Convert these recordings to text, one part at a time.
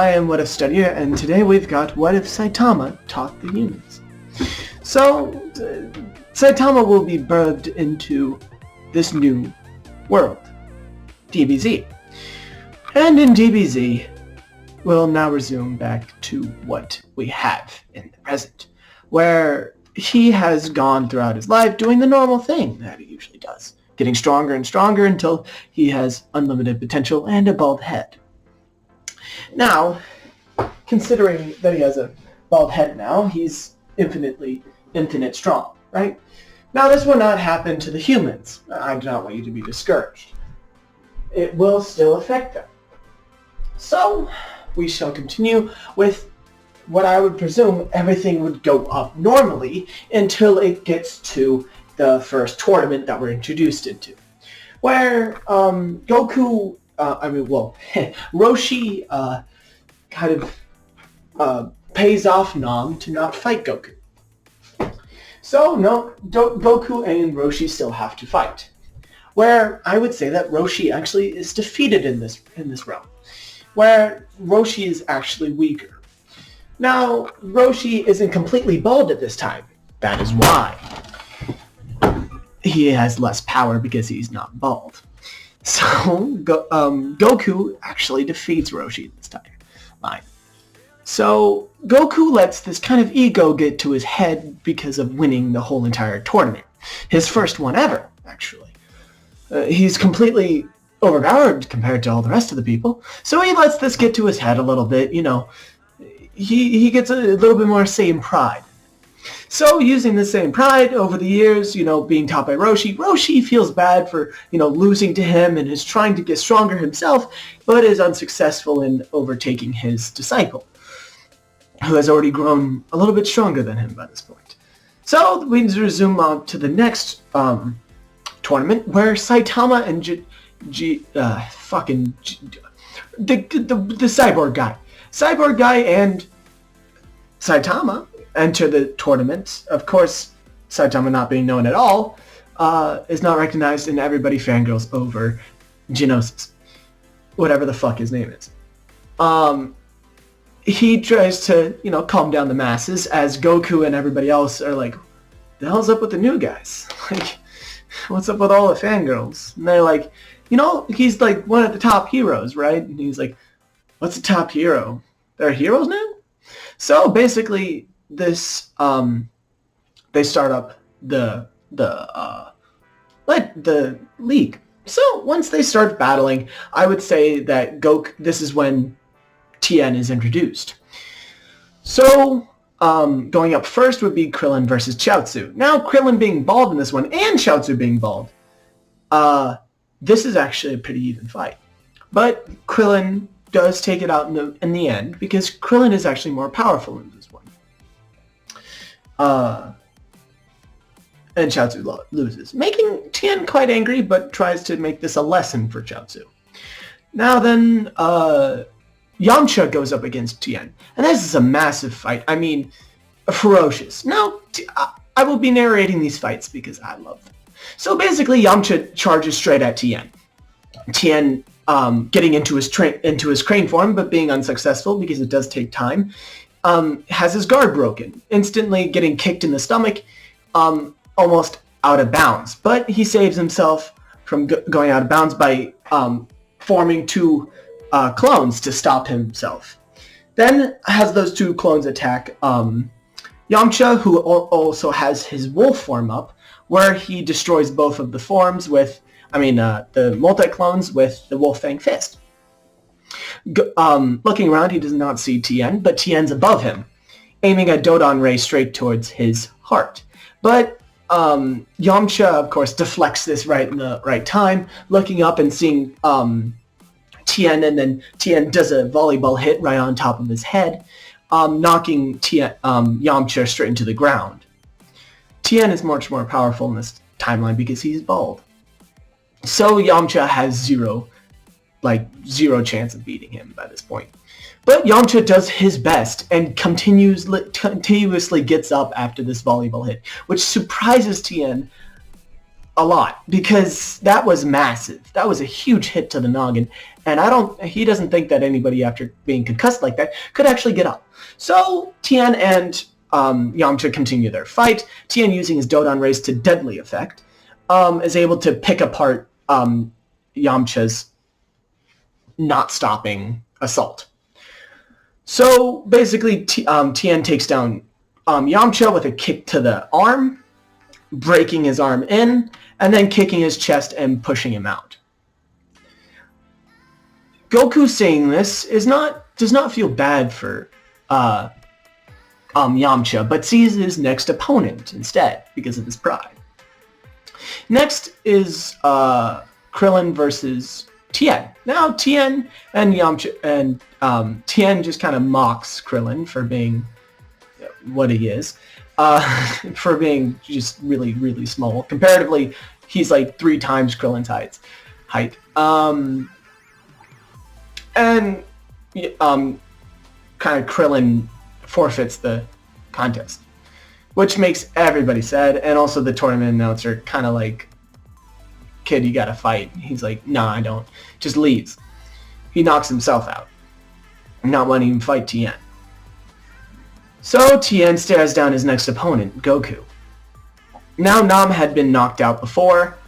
I am What If Studier, and today we've got What If Saitama Taught the Humans. So, Saitama will be birthed into this new world, DBZ. And in DBZ, we'll now resume back to what we have in the present, where he has gone throughout his life doing the normal thing that he usually does, getting stronger and stronger until he has unlimited potential and a bald head. Now, considering that he has a bald head now, he's infinite strong, right? Now, this will not happen to the humans. I do not want you to be discouraged. It will still affect them. So, we shall continue with what I would presume everything would go up normally until it gets to the first tournament that we're introduced into, where Goku, Roshi kind of pays off Nam to not fight Goku. So no, Goku and Roshi still have to fight, where I would say that Roshi actually is defeated in this realm, where Roshi is actually weaker. Now, Roshi isn't completely bald at this time. That is why. He has less power because he's not bald. So, Goku actually defeats Roshi this time. Fine. So, Goku lets this kind of ego get to his head because of winning the whole entire tournament. His first one ever, actually. He's completely overpowered compared to all the rest of the people. So he lets this get to his head a little bit, He gets a little bit more same pride. So using the same pride over the years, being taught by Roshi feels bad for, losing to him and is trying to get stronger himself, but is unsuccessful in overtaking his disciple, who has already grown a little bit stronger than him by this point. So we resume on to the next tournament, where Saitama and the Cyborg guy and Saitama enter the tournament. Of course, Saitama not being known at all, is not recognized, and everybody fangirls over Geonosis. Whatever the fuck his name is. He tries to, calm down the masses, as Goku and everybody else are like, the hell's up with the new guys? Like, what's up with all the fangirls? And they're like, he's like one of the top heroes, right? And he's like, what's a top hero? There are heroes now? So basically, this they start up the league. So once they start battling, I would say that this is when Tien is introduced. So going up first would be Krillin versus Chaozu. Now Krillin being bald in this one, and Chaozu being bald, this is actually a pretty even fight. But Krillin does take it out in the end, because Krillin is actually more powerful in this one. And Chaozu loses, making Tien quite angry, but tries to make this a lesson for Chaozu. Now then, Yamcha goes up against Tien, and this is a massive fight. I mean, ferocious. Now, I will be narrating these fights because I love them. So basically, Yamcha charges straight at Tien. Tien getting into his crane form, but being unsuccessful because it does take time, has his guard broken, instantly getting kicked in the stomach, almost out of bounds. But he saves himself from going out of bounds by forming two clones to stop himself. Then has those two clones attack Yamcha, who also has his wolf form up, where he destroys both of the forms with the multi-clones with the Wolf Fang Fist. Looking around, he does not see Tien, but Tien's above him, aiming a Dodon ray straight towards his heart. But Yamcha, of course, deflects this right in the right time, looking up and seeing Tien, and then Tien does a volleyball hit right on top of his head, knocking Yamcha straight into the ground. Tien is much more powerful in this timeline because he's bald. So Yamcha has zero chance of beating him by this point. But Yamcha does his best and continuously gets up after this volleyball hit, which surprises Tien a lot, because that was massive. That was a huge hit to the noggin, and he doesn't think that anybody after being concussed like that could actually get up. So Tien and Yamcha continue their fight. Tien, using his Dodon rays to deadly effect, is able to pick apart Yamcha's not stopping assault. So basically, Tien takes down Yamcha with a kick to the arm, breaking his arm in, and then kicking his chest and pushing him out. Goku saying this does not feel bad for Yamcha, but sees his next opponent instead because of his pride. Next is Krillin versus Tien. Now Tien and Yamcha and Tien just kind of mocks Krillin for being what he is, for being just really, really small. Comparatively, he's like 3 times Krillin's height. And kind of Krillin forfeits the contest, which makes everybody sad, and also the tournament announcer kind of like, kid, you gotta fight. He's like, nah, I don't. Just leaves. He knocks himself out, not wanting to even fight Tien. So Tien stares down his next opponent, Goku. Now Nam had been knocked out before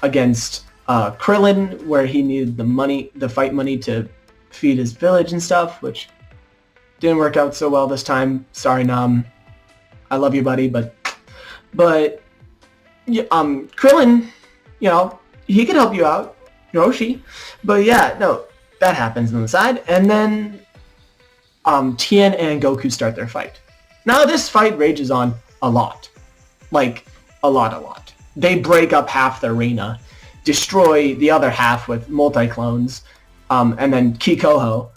against Krillin, where he needed the fight money to feed his village and stuff, which didn't work out so well this time. Sorry, Nam. I love you, buddy, but Krillin, he could help you out, Roshi. But yeah, no, that happens on the side, and then Tien and Goku start their fight. Now this fight rages on a lot, like a lot. They break up half the arena, destroy the other half with multi-clones, and then Kikoho.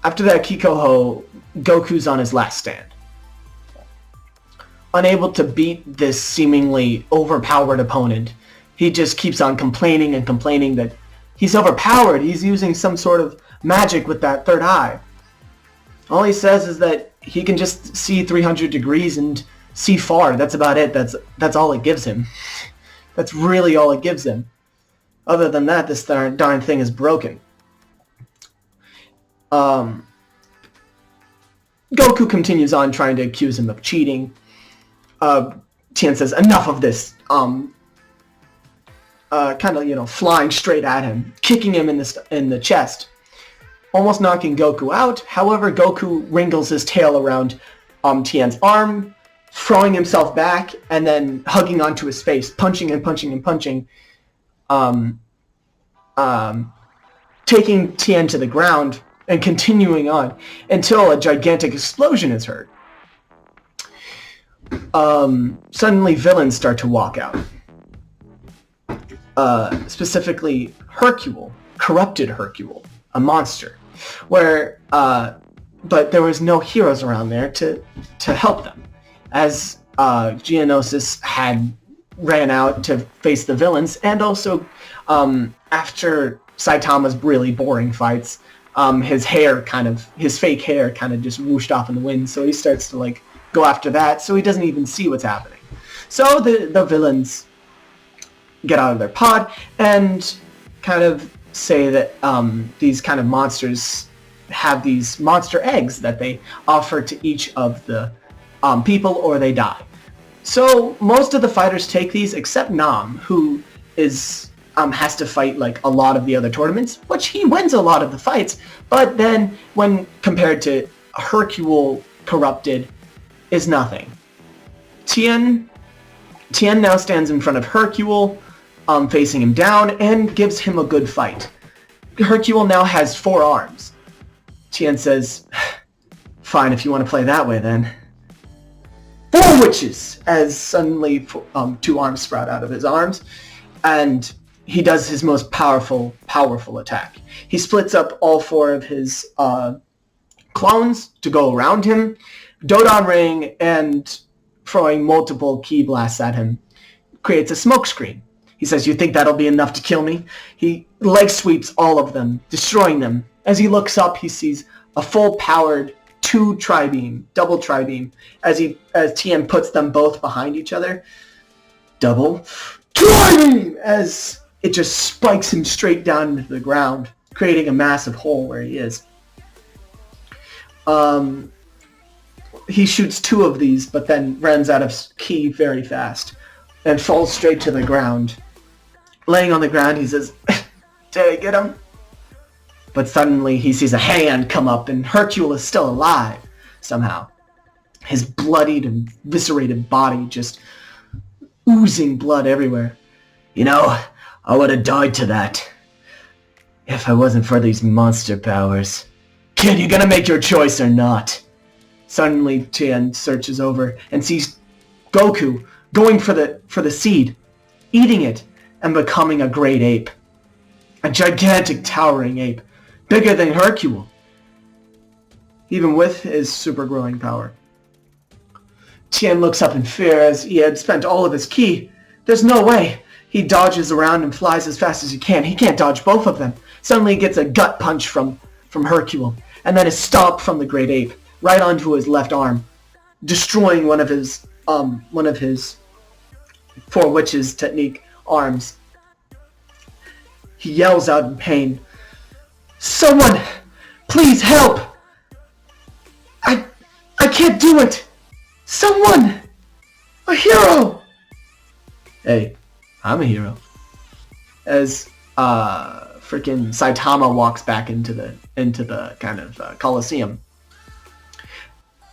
After that, Kikoho, Goku's on his last stand. Unable to beat this seemingly overpowered opponent, he just keeps on complaining that he's overpowered. He's using some sort of magic with that third eye. All he says is that he can just see 300 degrees and see far. That's about it. That's all it gives him. That's really all it gives him. Other than that, this darn thing is broken. Goku continues on trying to accuse him of cheating. Tien says, enough of this. Kind of, flying straight at him, kicking him in the chest, almost knocking Goku out. However, Goku wriggles his tail around Tien's arm, throwing himself back, and then hugging onto his face, punching, taking Tien to the ground and continuing on until a gigantic explosion is heard. Suddenly villains start to walk out. Specifically Hercule, corrupted Hercule, a monster, but there was no heroes around there to help them, as Geonosis had ran out to face the villains, and also after Saitama's really boring fights, his fake hair kind of just whooshed off in the wind, so he starts to go after that, so he doesn't even see what's happening. So the villains get out of their pod and kind of say that these kind of monsters have these monster eggs that they offer to each of the people, or they die. So most of the fighters take these except Nam, who has to fight a lot of the other tournaments, which he wins a lot of the fights, but then when compared to Hercule corrupted, is nothing. Tien now stands in front of Hercule, facing him down, and gives him a good fight. Hercule now has 4 arms. Tien says, fine, if you want to play that way then. 4 witches! As suddenly 2 arms sprout out of his arms, and he does his most powerful attack. He splits up all 4 of his clones to go around him, Dodon ring, and throwing multiple ki blasts at him, creates a smoke screen. He says, you think that'll be enough to kill me? He leg sweeps all of them, destroying them. As he looks up, he sees a full-powered double tri-beam, as Tien puts them both behind each other. Double Climbing! As it just spikes him straight down into the ground, creating a massive hole where he is. He shoots 2 of these, but then runs out of ki very fast and falls straight to the ground. Laying on the ground, he says, "Did I get him?" But suddenly he sees a hand come up, and Hercule is still alive somehow. His bloodied and eviscerated body just oozing blood everywhere. "You know, I would have died to that if I wasn't for these monster powers. Kid, you gonna make your choice or not?" Suddenly, Tien searches over and sees Goku going for the seed, eating it, and becoming a great ape. A gigantic, towering ape, bigger than Hercule, even with his super growing power. Tien looks up in fear as he had spent all of his ki. There's no way. He dodges around and flies as fast as he can. He can't dodge both of them. Suddenly he gets a gut punch from Hercule, and then a stomp from the great ape, right onto his left arm, destroying one of his 4 witches technique arms. He yells out in pain, "Someone, please help! I can't do it! Someone! A hero!" "Hey, I'm a hero." As freaking Saitama walks back into the kind of Colosseum,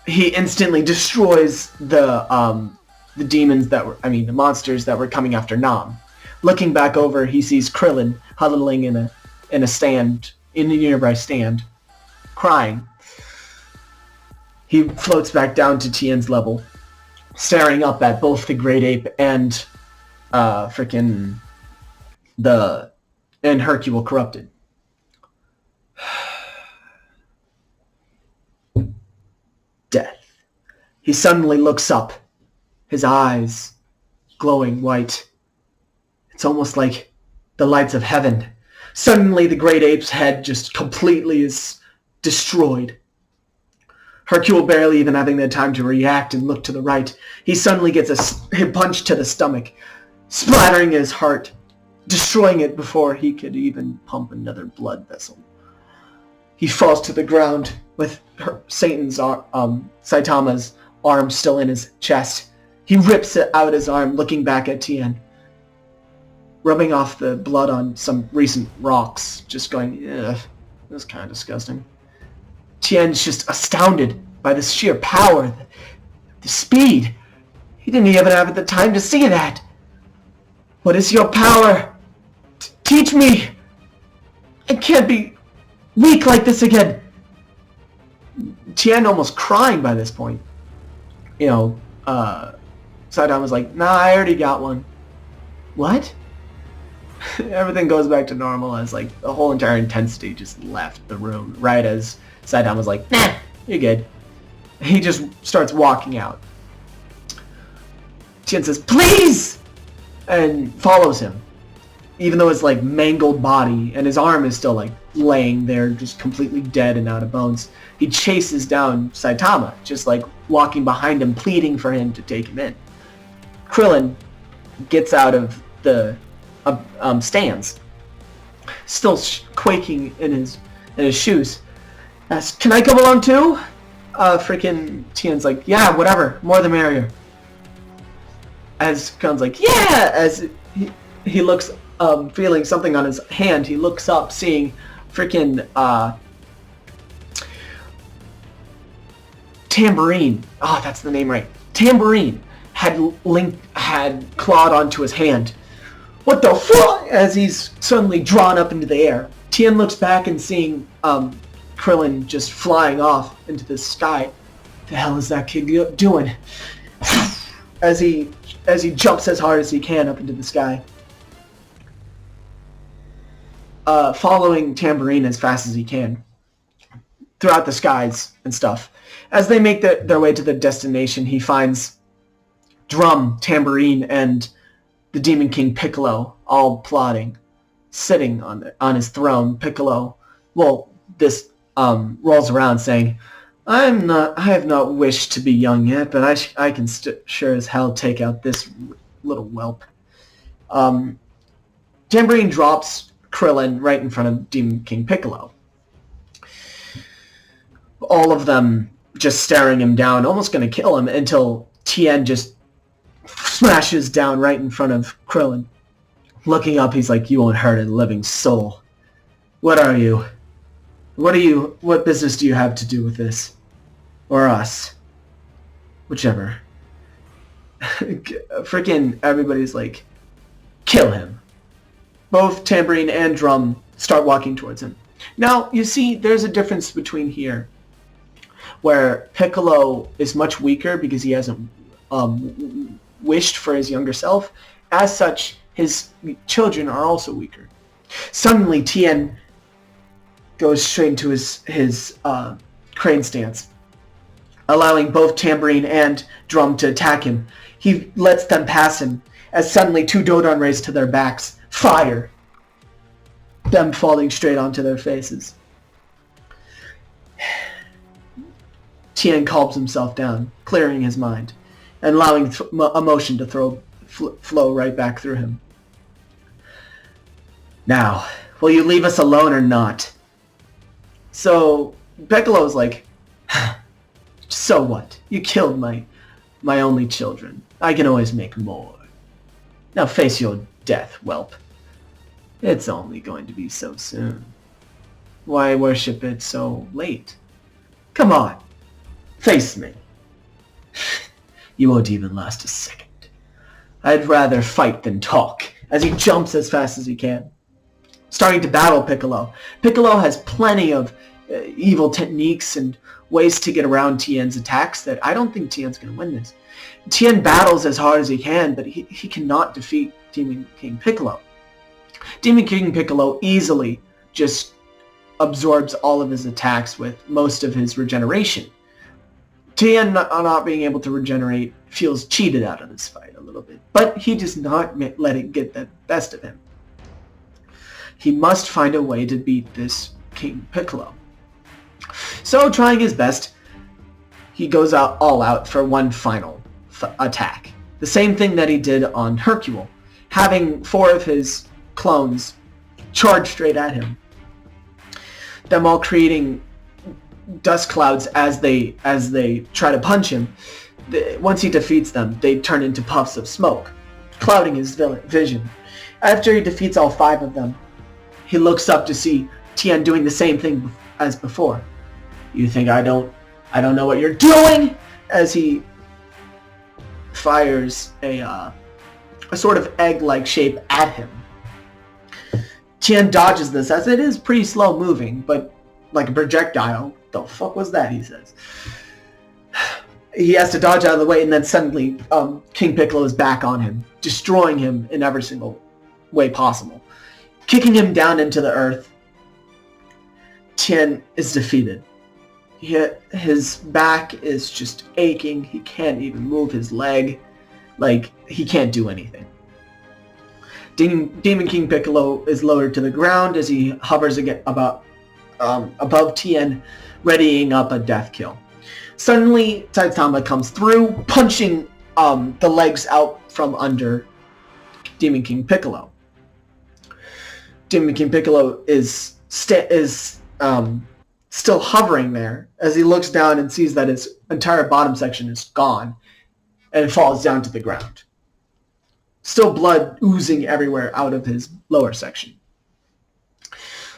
he instantly destroys the demons the monsters that were coming after Nam. Looking back over, he sees Krillin huddling in a nearby stand, crying. He floats back down to Tien's level, staring up at both the great ape and Hercule corrupted. Death. He suddenly looks up, his eyes glowing white. It's almost like the lights of heaven. Suddenly the great ape's head just completely is destroyed. Hercule barely even having the time to react and look to the right. He suddenly gets a punch to the stomach, splattering his heart, destroying it before he could even pump another blood vessel. He falls to the ground with Saitama's arm still in his chest. He rips it out his arm, looking back at Tien, rubbing off the blood on some recent rocks, just going, "Ugh, that's kind of disgusting." Tien's just astounded by the sheer power, the speed. He didn't even have the time to see that. "What is your power? Teach me! I can't be weak like this again." Tien almost crying by this point. Saitama was like, "Nah, I already got one." What? Everything goes back to normal as the whole entire intensity just left the room right as Saitama was like, "Nah, you're good." He just starts walking out. Tien says, "Please!" and follows him, even though his mangled body and his arm is still laying there just completely dead and out of bones. He chases down Saitama, just walking behind him, pleading for him to take him in. Krillin gets out of the stands, still quaking in his shoes. Asks, "Can I come along too?" Freaking Tien's like, "Yeah, whatever, more the merrier." As Krillin's like, "Yeah!" As he looks, feeling something on his hand, he looks up, seeing freaking Tambourine. Oh, that's the name right. Tambourine had clawed onto his hand. "What the fuck?" As he's suddenly drawn up into the air. Tien looks back and seeing Krillin just flying off into the sky. The hell is that kid doing? As he jumps as hard as he can up into the sky, following Tambourine as fast as he can throughout the skies and stuff. As they make their way to the destination, he finds Drum, Tambourine, and the Demon King Piccolo all plotting, sitting on his throne. Piccolo, rolls around saying, I have not wished to be young yet, but I can sure as hell take out this little whelp." Tambourine drops Krillin right in front of Demon King Piccolo. All of them just staring him down, almost going to kill him, until Tien just smashes down right in front of Krillin. Looking up, he's like, "You won't hurt a living soul. What are you? What business do you have to do with this? Or us? Whichever." Freaking everybody's like, "Kill him." Both Tambourine and Drum start walking towards him. Now, you see, there's a difference between here, where Piccolo is much weaker because he hasn't wished for his younger self. As such, his children are also weaker. Suddenly, Tien goes straight into his crane stance, allowing both Tambourine and Drum to attack him. He lets them pass him, as suddenly 2 Dodon race to their backs. Fire! Them falling straight onto their faces. Tien calms himself down, clearing his mind, and allowing emotion to flow right back through him. "Now, will you leave us alone or not?" So Piccolo's like, "So what? You killed my only children. I can always make more. Now face your death, whelp. It's only going to be so soon. Why worship it so late? Come on, face me. You won't even last a second. I'd rather fight than talk," as he jumps as fast as he can, starting to battle Piccolo. Piccolo has plenty of evil techniques and ways to get around Tien's attacks that I don't think Tien's going to win this. Tien battles as hard as he can, but he cannot defeat Demon King Piccolo. Demon King Piccolo easily just absorbs all of his attacks with most of his regeneration. Tien, not being able to regenerate, feels cheated out of this fight a little bit, but he does not let it get the best of him. He must find a way to beat this King Piccolo. So, trying his best, he goes all out for one final attack. The same thing that he did on Hercule, having 4 of his clones charge straight at him. Them all creating dust clouds as they try to punch him. Once he defeats them, they turn into puffs of smoke, clouding his vision. After he defeats all 5 of them, he looks up to see Tien doing the same thing as before. "You think I don't know what you're doing?" As he fires a sort of egg-like shape at him. Tien dodges this, as it is pretty slow moving, but like a projectile. "The fuck was that?" he says. He has to dodge out of the way, and then suddenly King Piccolo is back on him, destroying him in every single way possible. Kicking him down into the earth, Tien is defeated. His back is just aching. He can't even move his leg. Like, he can't do anything. Demon King Piccolo is lowered to the ground as he hovers again above Tien, readying up a death kill. Suddenly, Saitama comes through, punching the legs out from under Demon King Piccolo. Demon King Piccolo is still hovering there as he looks down and sees that his entire bottom section is gone and falls down to the ground. Still blood oozing everywhere out of his lower section.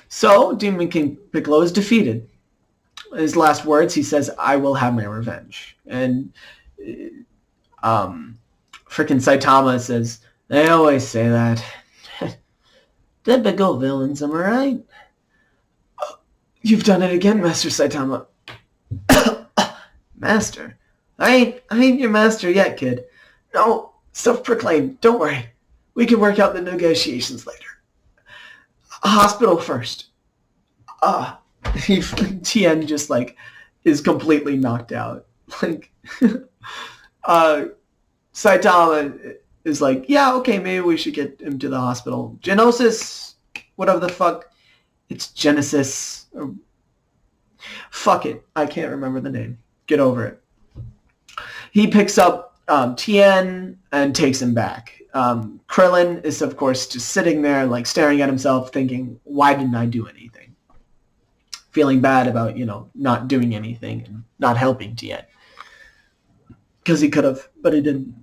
So, Demon King Piccolo is defeated. In his last words, he says, "I will have my revenge." And frickin' Saitama says, "They always say that." Typical villains, am I right? "You've done it again, Master Saitama." "Master? I ain't your master yet, kid. No, self-proclaimed. Don't worry. We can work out the negotiations later. A hospital first." Tien just is completely knocked out. Saitama is like, "Yeah, okay, maybe we should get him to the hospital. Genosis, whatever the fuck. It's Genesis. Fuck it. I can't remember the name. Get over it." He picks up Tien and takes him back. Krillin is, of course, just sitting there, like, staring at himself, thinking, why didn't I do anything? Feeling bad about, not doing anything and not helping Tien. Because he could have, but he didn't.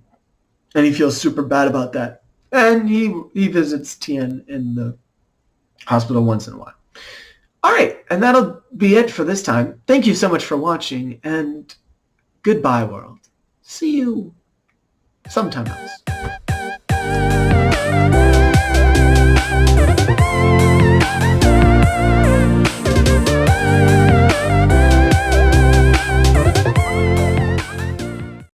And he feels super bad about that. And he visits Tien in the hospital once in a while. All right, and that'll be it for this time. Thank you so much for watching, and goodbye, world. See you sometime else.